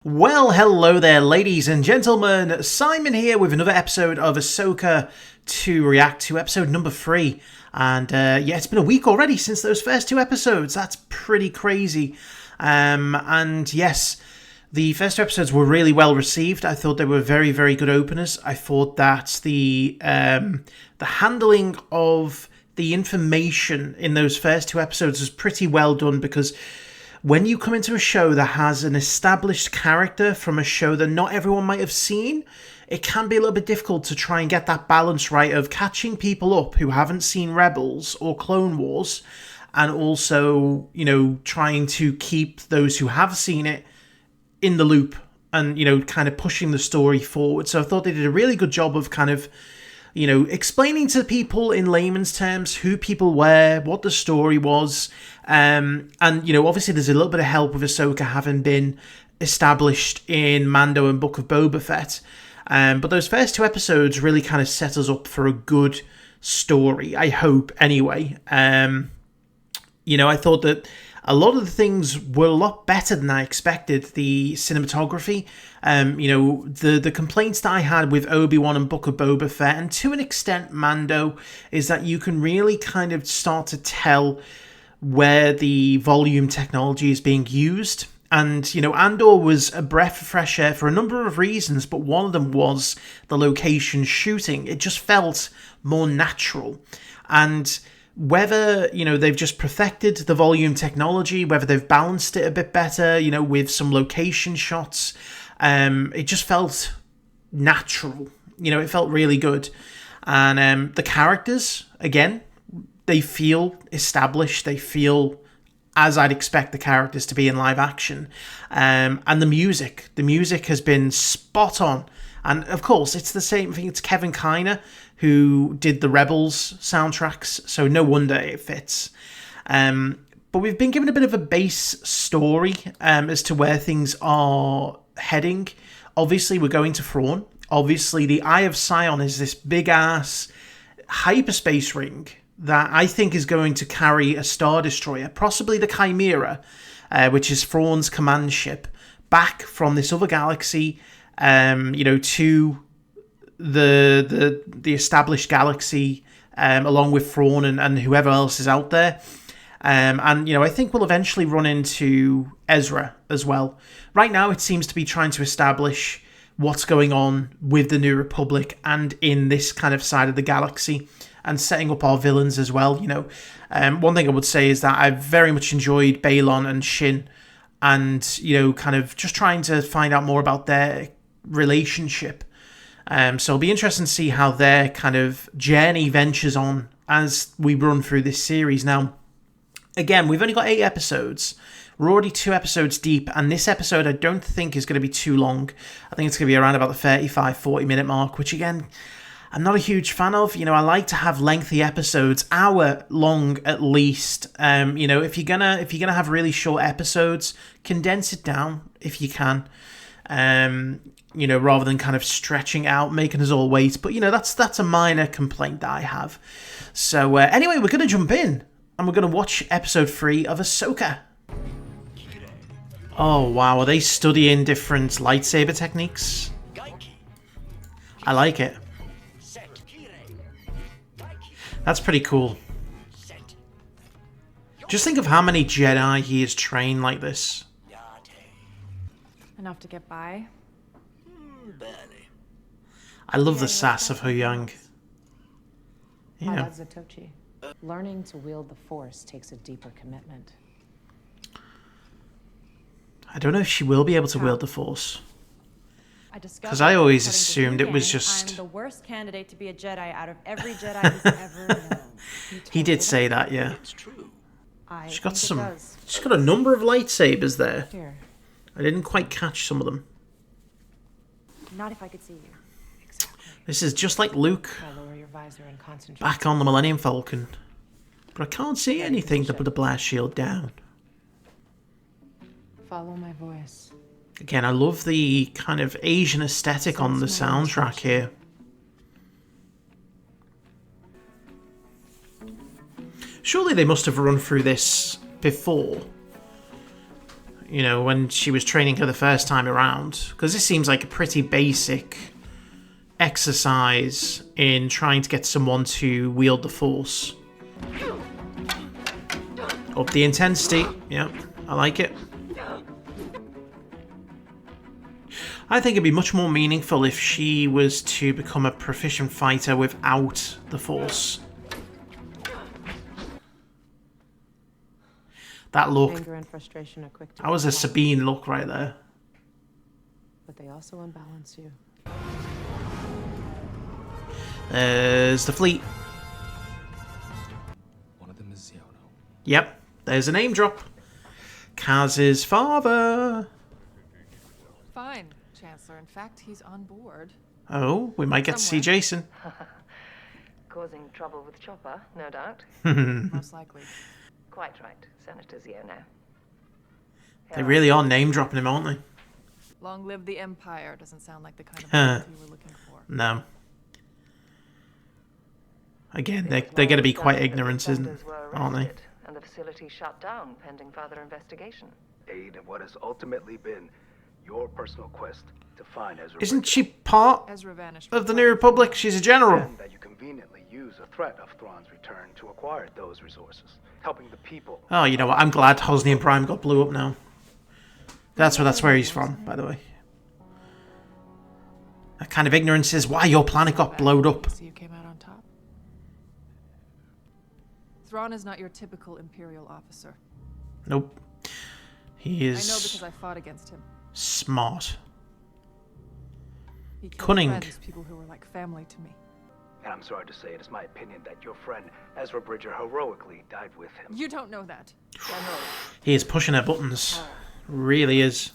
Well, hello there, ladies and gentlemen. Simon here with another episode of Ahsoka to react to, episode number 3. And yeah, it's been a week already since those first 2 episodes. That's pretty crazy. And yes, the first 2 episodes were really well received. I thought they were very, very good openers. I thought that the handling of the information in those first 2 episodes was pretty well done, because when you come into a show that has an established character from a show that not everyone might have seen, it can be a little bit difficult to try and get that balance right of catching people up who haven't seen Rebels or Clone Wars, and also, you know, trying to keep those who have seen it in the loop and, you know, kind of pushing the story forward. So I thought they did a really good job of kind of, you know, explaining to people in layman's terms who people were, what the story was. And, you know, obviously there's a little bit of help with Ahsoka having been established in Mando and Book of Boba Fett. But those first 2 episodes really kind of set us up for a good story, I hope, anyway. You know, I thought that a lot of the things were a lot better than I expected. The cinematography, you know, the complaints that I had with Obi-Wan and Book of Boba Fett, and to an extent Mando, is that you can really kind of start to tell where the volume technology is being used. And, you know, Andor was a breath of fresh air for a number of reasons, but one of them was the location shooting. It just felt more natural. And whether, you know, they've just perfected the volume technology, whether they've balanced it a bit better, you know, with some location shots, it just felt natural. You know, it felt really good. And the characters, again, they feel established. They feel as I'd expect the characters to be in live action. And the music has been spot on. And of course, it's the same thing. It's Kevin Kiner who did the Rebels soundtracks, so no wonder it fits. But we've been given a bit of a base story as to where things are heading. Obviously, we're going to Thrawn. Obviously, the Eye of Sion is this big-ass hyperspace ring that I think is going to carry a Star Destroyer, possibly the Chimera, which is Thrawn's command ship, back from this other galaxy, you know, to the established galaxy, along with Thrawn and whoever else is out there. And, you know, I think we'll eventually run into Ezra as well. Right now, it seems to be trying to establish what's going on with the New Republic and in this kind of side of the galaxy, and setting up our villains as well. You know, one thing I would say is that I've very much enjoyed Balon and Shin, and, you know, kind of just trying to find out more about their relationship. So it'll be interesting to see how their kind of journey ventures on as we run through this series. Now, again, we've only got 8 episodes. We're already 2 episodes deep, and this episode I don't think is going to be too long. I think it's going to be around about the 35-40 minute mark, which again, I'm not a huge fan of. You know, I like to have lengthy episodes, hour long at least. You know, if you're gonna have really short episodes, condense it down if you can. You know, rather than kind of stretching out, making us all wait. But, you know, that's a minor complaint that I have. So anyway, we're going to jump in and we're going to watch episode 3 of Ahsoka. Oh, wow. Are they studying different lightsaber techniques? I like it. That's pretty cool. Just think of how many Jedi he has trained like this. Enough to get by? Barely. I love the sass of her young. How Yeah. about Zatochi? Learning to wield the Force takes a deeper commitment. I don't know if she will be able to wield the Force. Because I always assumed it was just... I'm the worst candidate to be a Jedi out of every Jedi who's ever known. He did say that, yeah. It's true. She's got she's got a number of lightsabers there. Here. I didn't quite catch some of them. Not if I could see you. Exactly. This is just like Luke I'll lower your visor and concentrate. back on the Millennium Falcon. But I can't see anything to put the blast shield down. Follow my voice. Again, I love the kind of Asian aesthetic on the soundtrack here. Surely they must have run through this before. you know, when she was training her the first time around. Because this seems like a pretty basic exercise in trying to get someone to wield the Force. Up the intensity. Yep, I like it. I think it'd be much more meaningful if she was to become a proficient fighter without the Force. That look. Anger and frustration are quick to That was a Sabine look right there. but they also unbalance you. There's the fleet. One of them is Ziono. Yep, there's a name drop. Kaz's father. Fine, Chancellor. In fact, he's on board. Oh, we might get to see Jason. Causing trouble with Chopper, no doubt. Most likely. Quite right, Senator Ziono. They really are name dropping him, aren't they? Long live the Empire doesn't sound like the kind of loyalty we're looking for. No. Again, they're going to be quite ignorant, aren't they? And the facility shut down pending further investigation. Aid in what has ultimately been your personal quest to find Ezra. Isn't she part Ezra vanished. of the New Republic? She's a general. And that you conveniently use a threat of Thrawn's return to acquire those resources, helping the people. Oh, you know what? I'm glad Hosnian Prime got blew up now. That's where he's from, by the way. That kind of ignorance is why your planet got blowed up. So you came out on top. Thrawn is not your typical Imperial officer. Nope. He I know is because I fought against him. smart. He killed Cunning. friends, people who were like family to me. And I'm sorry to say, it is my opinion that your friend Ezra Bridger heroically died with him. You don't know that. He is pushing her buttons. Really is.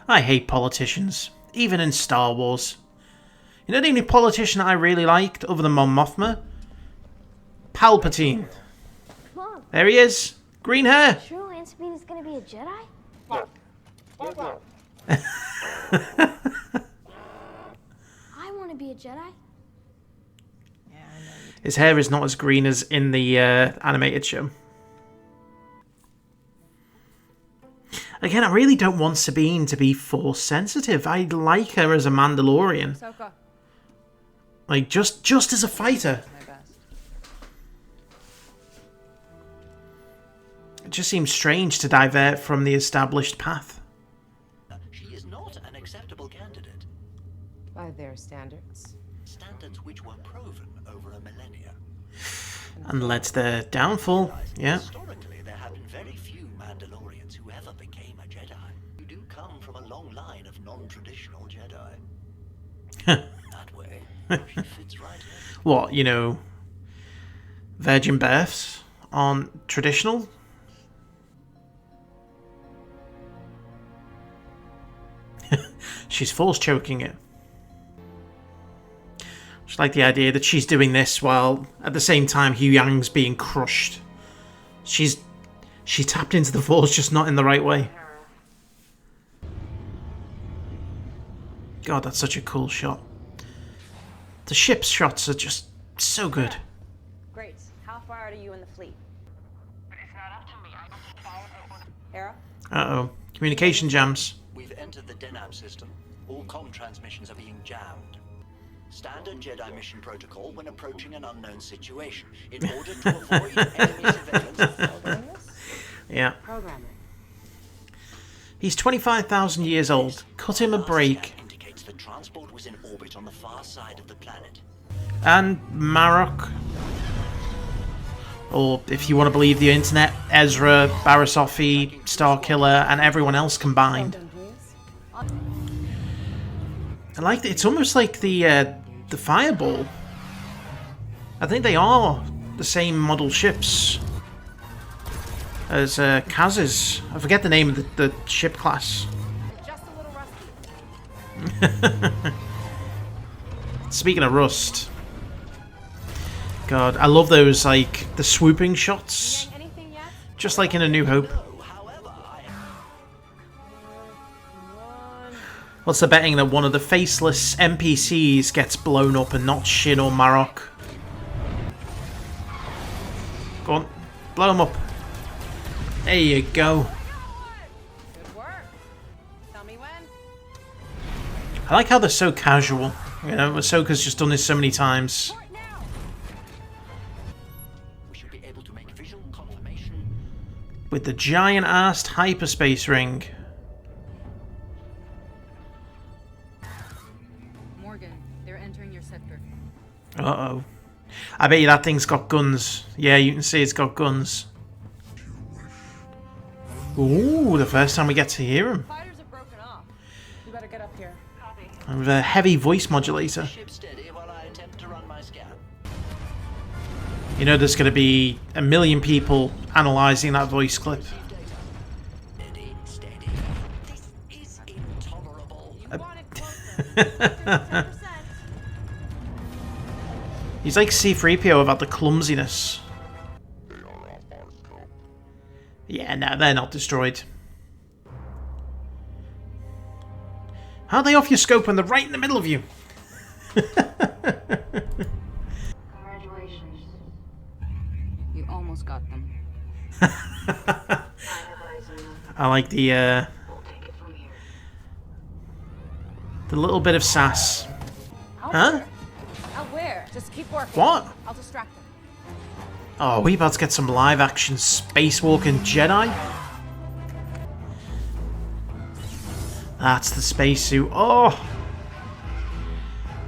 I hate politicians. Even in Star Wars. You know the only politician I really liked, other than Mon Mothma? Palpatine. Mom, There he is. Green hair. true Aunt Sabine is gonna be a Jedi? I want to be a Jedi. Yeah, I know you do. His hair is not as green as in the animated show. Again, I really don't want Sabine to be Force sensitive. I like her as a Mandalorian. Ahsoka. Like, just as a fighter. My best. It just seems strange to divert from the established path. She is not an acceptable candidate. By their standards. Standards which were proven over a millennia. And led to their downfall. Yeah. Historically, there have been very few Mandalorians who ever became a Jedi. You do come from a long line of non-traditional Jedi. That way, she fits right in. What, you know, virgin births aren't traditional? She's force choking it. Just like the idea that she's doing this while at the same time Hu Yang's being crushed. She tapped into the force, just not in the right way. God, that's such a cool shot. The ship's shots are just so good. Great. How far out are you in the fleet? Hera? Uh-oh. Communication jams. We've entered the Denab system. All comm transmissions are being jammed. Standard Jedi mission protocol when approaching an unknown situation. In order to avoid enemy surveillance. Yeah. Programming. He's 25,000 years old. Cut him a break. Indicates the transport was in orbit on the far side of the planet. And Marok. Or, if you want to believe the internet, Ezra, Barasofi, Starkiller, and everyone else combined. I like that. It's almost like the Fireball. I think they are the same model ships as Kaz's. I forget the name of the ship class. Just a little rusty. Speaking of rust, God, I love those, like, the swooping shots. Anything yet? Just like in A New Hope. What's the betting that one of the faceless NPCs gets blown up and not Shin or Marok? Go on, blow him up. There you go. Tell me when. I like how they're so casual. You know, Ahsoka's just done this so many times. We should be able to make visual confirmation. With the giant-assed hyperspace ring. Morgan, they're entering your sector. Uh-oh. I bet you that thing's got guns. Yeah, you can see it's got guns. Ooh, the first time we get to hear him. Fighters have broken off. You better get up here. With a heavy voice modulator. Ship steady while I attempt to run my scan. You know there's going to be a million people analysing that voice clip. Steady, steady. This is intolerable. You want it closer. 10%. He's like C-3PO about the clumsiness. Yeah, no, they're not destroyed. How are they off your scope when they're right in the middle of you? Congratulations. You almost got them. I like the little bit of sass. Huh? Out where? Just keep working. What? I'll distract them. Oh, we about to get some live action spacewalking Jedi? That's the spacesuit. Oh!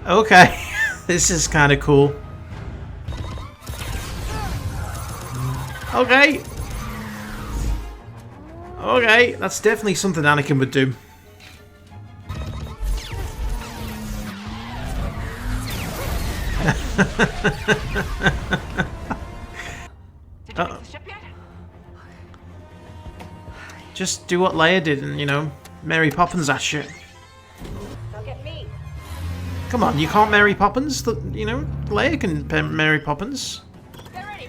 Okay. This is kind of cool. Okay. Okay, that's definitely something Anakin would do. Just do what Leia did and, you know, Mary Poppins that shit. Don't get me. Come on, you can't Mary Poppins? You know, Leia can Mary Poppins. Get ready.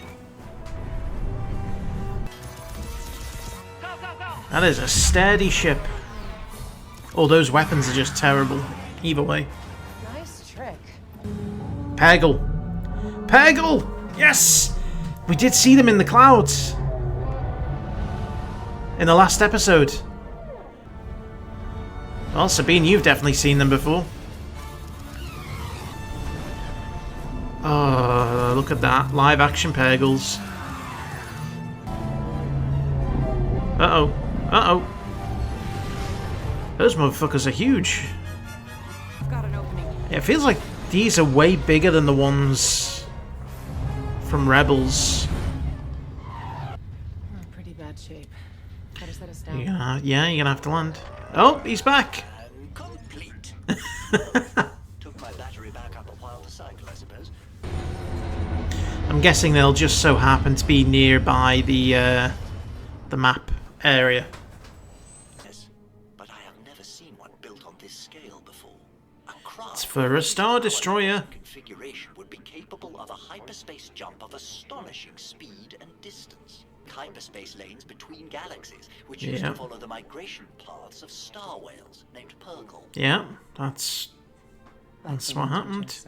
Go, go, go. That is a sturdy ship. All those weapons are just terrible. Either way. Nice trick. Peggle. Peggle! Yes! We did see them in the clouds. In the last episode. Well, Sabine, you've definitely seen them before. Oh, look at that. Live action Peggles. Uh-oh. Uh-oh. Those motherfuckers are huge. I've got an opening. Yeah, it feels like these are way bigger than the ones from Rebels. We're in pretty bad shape. Better set us down. Yeah, you're gonna have to land. Oh, he's back. And complete. Took my battery back up a while to cycle, I suppose. I'm guessing they'll just so happen to be nearby the map area. Yes, but I have never seen one built on this scale before. A craft It's for a Star Destroyer. configuration would be capable of a hyperspace jump of astonishing speed and distance. Hyperspace lanes between galaxies, which used Yeah. to follow the migration paths of star whales named Purgle. Yeah, that's what happened.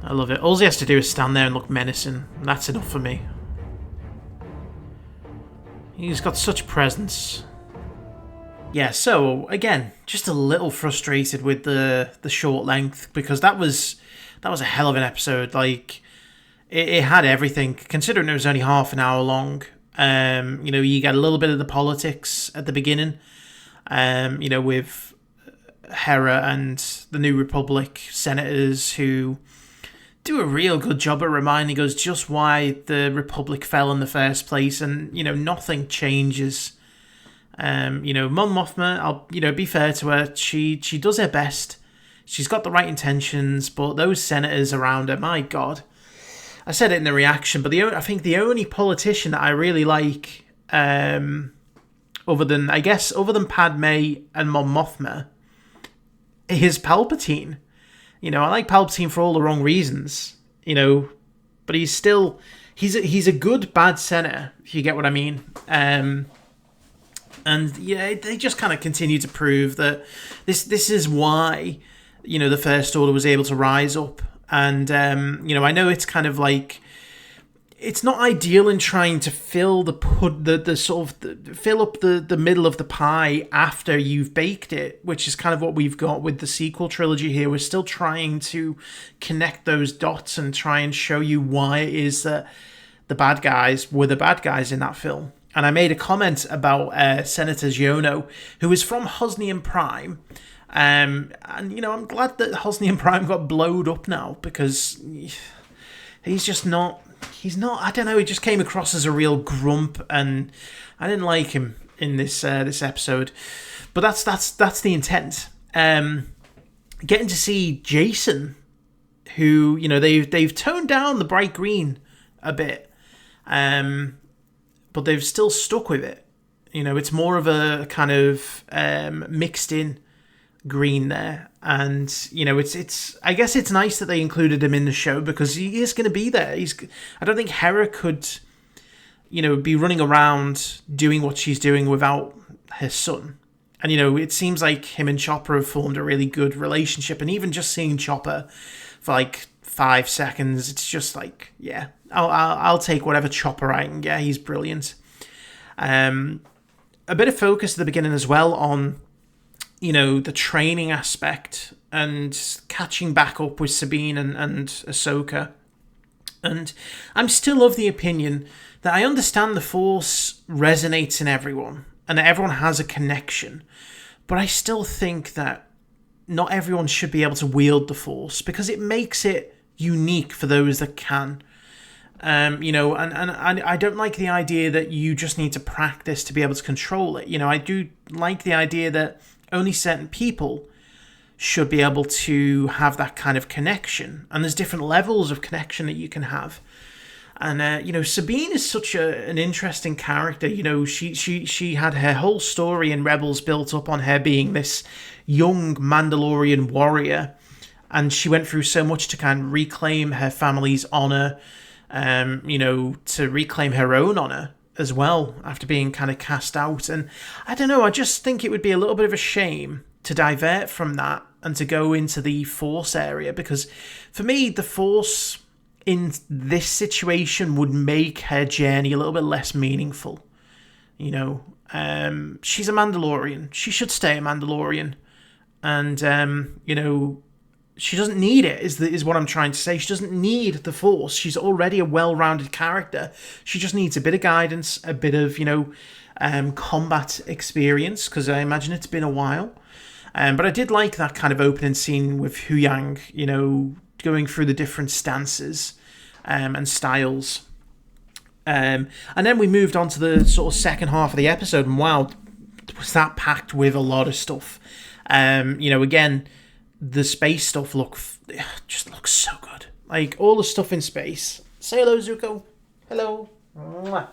I love it. All he has to do is stand there and look menacing. That's enough for me. He's got such presence. Yeah, so again, just a little frustrated with the short length because that was a hell of an episode. Like it had everything. Considering it was only half an hour long, you know, you get a little bit of the politics at the beginning, you know, with Hera and the New Republic senators who do a real good job at reminding us just why the Republic fell in the first place, and you know nothing changes. You know, Mon Mothma, I'll be fair to her, she does her best. She's got the right intentions, but those senators around her, my God. I said it in the reaction, but I think the only politician that I really like, other than Padme and Mon Mothma, is Palpatine. You know, I like Palpatine for all the wrong reasons, you know, but he's a good bad senator, if you get what I mean. And yeah, they just kind of continue to prove that this is why, you know, the First Order was able to rise up. And, you know, I know it's kind of like, it's not ideal in trying to fill fill up the middle of the pie after you've baked it, which is kind of what we've got with the sequel trilogy here. We're still trying to connect those dots and try and show you why it is that the bad guys were the bad guys in that film. And I made a comment about Senator Giono, who is from Hosnian Prime. And, you know, I'm glad that Hosnian Prime got blowed up now, because he's just not... He's not... I don't know, he just came across as a real grump, and I didn't like him in this episode. But that's the intent. Getting to see Jason, who, you know, they've toned down the bright green a bit, but they've still stuck with it. You know, it's more of a kind of mixed in green there, and you know, it's I guess it's nice that they included him in the show, because he is going to be there. I don't think Hera could, you know, be running around doing what she's doing without her son. And you know, it seems like him and Chopper have formed a really good relationship, and even just seeing Chopper for like 5 seconds, it's just like, yeah, I'll take whatever Chopper I can get. He's brilliant. A bit of focus at the beginning as well on, you know, the training aspect and catching back up with Sabine and Ahsoka. And I'm still of the opinion that I understand the Force resonates in everyone and that everyone has a connection, but I still think that not everyone should be able to wield the Force, because it makes it unique for those that can. You know, and I don't like the idea that you just need to practice to be able to control it. You know, I do like the idea that only certain people should be able to have that kind of connection, and there's different levels of connection that you can have. And you know, Sabine is such an interesting character. You know, she had her whole story in Rebels built up on her being this young Mandalorian warrior, and she went through so much to kind of reclaim her family's honor, you know, to reclaim her own honor as well after being kind of cast out. And I don't know, I just think it would be a little bit of a shame to divert from that and to go into the Force area, because for me, the Force in this situation would make her journey a little bit less meaningful. You know, she's a Mandalorian. She should stay a Mandalorian. And, you know, she doesn't need it, is what I'm trying to say. She doesn't need the Force. She's already a well-rounded character. She just needs a bit of guidance, a bit of, you know, combat experience, because I imagine it's been a while. But I did like that kind of opening scene with Huyang, you know, going through the different stances and styles. And then we moved on to the sort of second half of the episode, and wow, was that packed with a lot of stuff. You know, again, the space stuff just looks so good. Like, all the stuff in space. Say hello, Zuko. Hello. Mwah.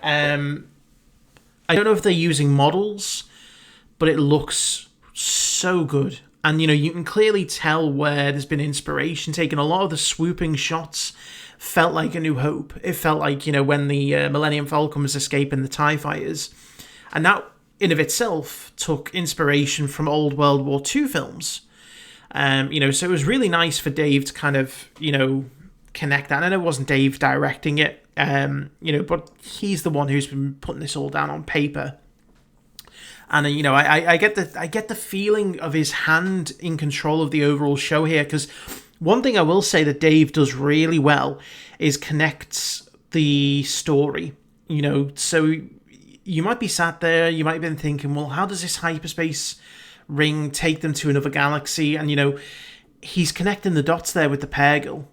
I don't know if they're using models, but it looks so good. And, you know, you can clearly tell where there's been inspiration taken. A lot of the swooping shots felt like A New Hope. It felt like, you know, when the Millennium Falcon was escaping the TIE fighters. And that, in of itself, took inspiration from old World War II films. You know, so it was really nice for Dave to kind of, you know, connect that. And I know it wasn't Dave directing it, you know, but he's the one who's been putting this all down on paper. And, you know, I get the feeling of his hand in control of the overall show here, because one thing I will say that Dave does really well is connects the story. You know, so you might be sat there, you might have been thinking, well, how does this hyperspace ring take them to another galaxy? And, you know, he's connecting the dots there with the Purrgil,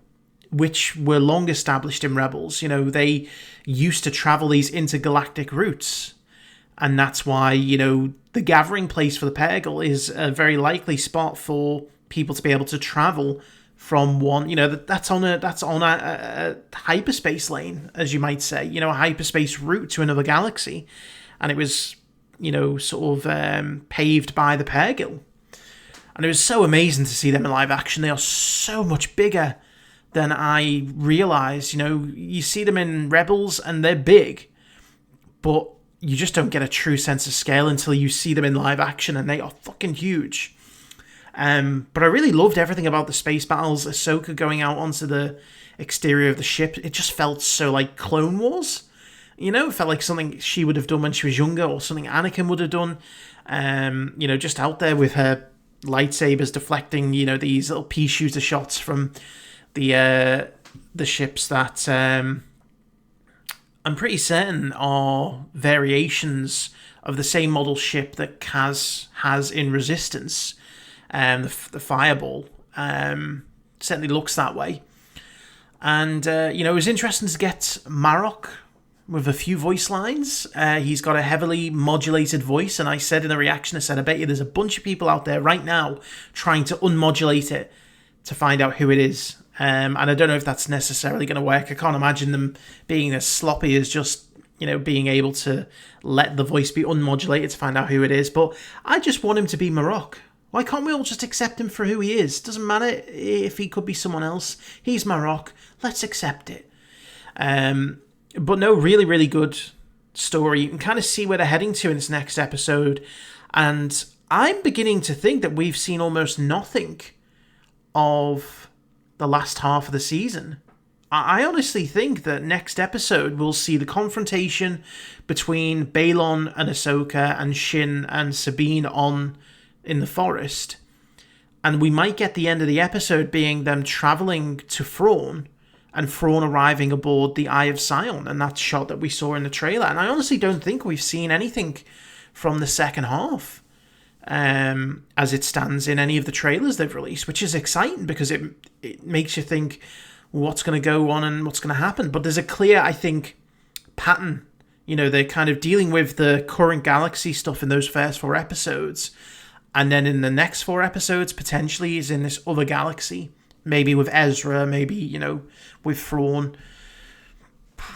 which were long established in Rebels. You know, they used to travel these intergalactic routes. And that's why, you know, the gathering place for the Purrgil is a very likely spot for people to be able to travel from one, you know, that's on a hyperspace lane, as you might say, you know, a hyperspace route to another galaxy. And it was, you know, sort of paved by the Purrgil. And it was so amazing to see them in live action. They are so much bigger than I realised. You know, you see them in Rebels and they're big, but you just don't get a true sense of scale until you see them in live action, and they are fucking huge. But I really loved everything about the space battles. Ahsoka going out onto the exterior of the ship, it just felt so like Clone Wars. You know, it felt like something she would have done when she was younger, or something Anakin would have done. You know, just out there with her lightsabers deflecting, you know, these little pea shooter shots from the ships that I'm pretty certain are variations of the same model ship that Kaz has in Resistance. The Fireball certainly looks that way. And, you know, it was interesting to get Marok with a few voice lines. He's got a heavily modulated voice, and I said in the reaction, I bet you there's a bunch of people out there right now trying to unmodulate it to find out who it is. And I don't know if that's necessarily going to work. I can't imagine them being as sloppy as just, you know, being able to let the voice be unmodulated to find out who it is. But I just want him to be Marok. Why can't we all just accept him for who he is? Doesn't matter if he could be someone else. He's Marok. Let's accept it. But no, really, really good story. You can kind of see where they're heading to in this next episode. And I'm beginning to think that we've seen almost nothing of the last half of the season. I honestly think that next episode we'll see the confrontation between Balon and Ahsoka and Shin and Sabine in the forest. And we might get the end of the episode being them travelling to Thrawn, and Thrawn arriving aboard the Eye of Sion, and that shot that we saw in the trailer. And I honestly don't think we've seen anything from the second half as it stands in any of the trailers they've released, which is exciting because it makes you think what's going to go on and what's going to happen. But there's a clear, I think, pattern. You know, they're kind of dealing with the current galaxy stuff in those first 4 episodes, and then in the next 4 episodes, potentially, is in this other galaxy. Maybe with Ezra, maybe, you know, with Thrawn.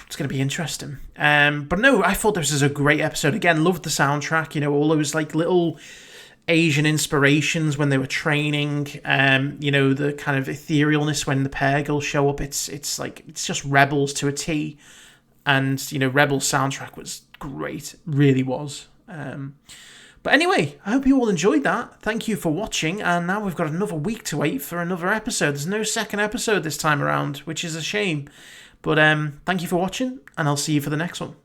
It's going to be interesting. But no, I thought this was a great episode. Again, loved the soundtrack. You know, all those like little Asian inspirations when they were training. You know, the kind of etherealness when the Purrgil show up. It's just Rebels to a T. And, you know, Rebels soundtrack was great. Really was. But anyway, I hope you all enjoyed that. Thank you for watching, and now we've got another week to wait for another episode. There's no second episode this time around, which is a shame. But thank you for watching, and I'll see you for the next one.